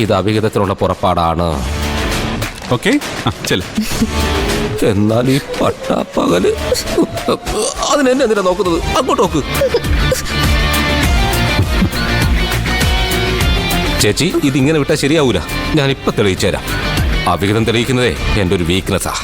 ഇത് അവിഹിതത്തിനുള്ള പുറപ്പാടാണ്. ഓക്കെ, എന്നാൽ ഈ പട്ടാപ്പകല് അതിനെന്നെ എന്തിനാ നോക്കുന്നത്? അങ്ങോട്ട് നോക്ക് ചേച്ചി. ഇതിങ്ങനെ വിട്ടാൽ ശരിയാവൂല. ഞാനിപ്പൊ തെളിയിച്ചു തരാം. അവിഹിതം തെളിയിക്കുന്നതേ എൻ്റെ ഒരു വീക്ക്നെസ്സാ.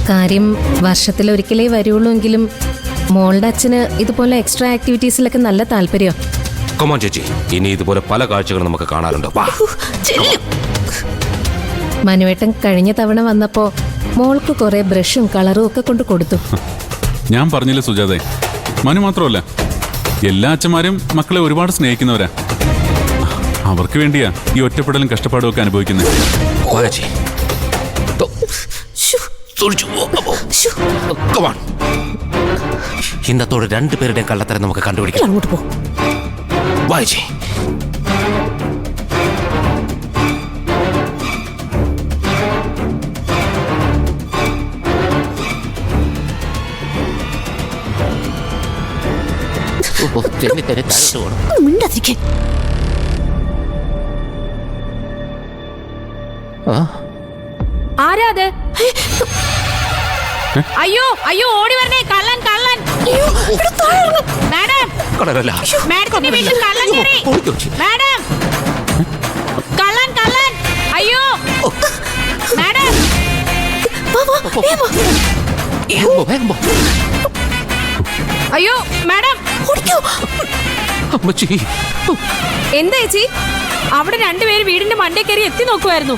കാര്യം വർഷത്തിലൊരിക്കലേ വരുള്ളൂ എങ്കിലും മോളുടെ അച്ഛന് ഇതുപോലെ എക്സ്ട്രാ ആക്ടിവിറ്റീസിലൊക്കെ നല്ല താല്പര്യം. കമോൺ ചേച്ചി, ഇനി ഇതുപോലെ പല കാഴ്ചകളും നമുക്ക് കാണാറുണ്ട്. മനുവേട്ടൻ കഴിഞ്ഞ തവണ വന്നപ്പോ മോൾക്ക് കുറെ ബ്രഷും കളറും ഒക്കെ കൊണ്ട് കൊടുത്തു. ഞാൻ പറഞ്ഞില്ല സുജാതെ, മനു മാത്രമല്ല എല്ലാ അച്ഛന്മാരും മക്കളെ ഒരുപാട് സ്നേഹിക്കുന്നവരാ. അവർക്ക് വേണ്ടിയാ ഈ ഒറ്റപ്പെടലും കഷ്ടപ്പാടും ഒക്കെ അനുഭവിക്കുന്നത്. ഇന്നത്തോടെ രണ്ടുപേരുടെയും കള്ളത്തരം നമുക്ക് കണ്ടുപിടിക്കാം. അങ്ങോട്ട് പോ. വായിച്ചേ. ആരാത്? അയ്യോ അയ്യോ, ഓടി വരണേ! കള്ളൻ കള്ളൻ! മാഡം, മാഡത്തിന്റെ വീട്ടിൽ കള്ളൻ കയറി! മാഡം, കള്ളൻ കള്ളൻ! അയ്യോ മാഡം! അയ്യോ മാഡം! എന്താ ചേച്ചി? അവിടെ രണ്ടുപേര് വീടിന്റെ മണ്ടേ കയറി എത്തി നോക്കുമായിരുന്നു.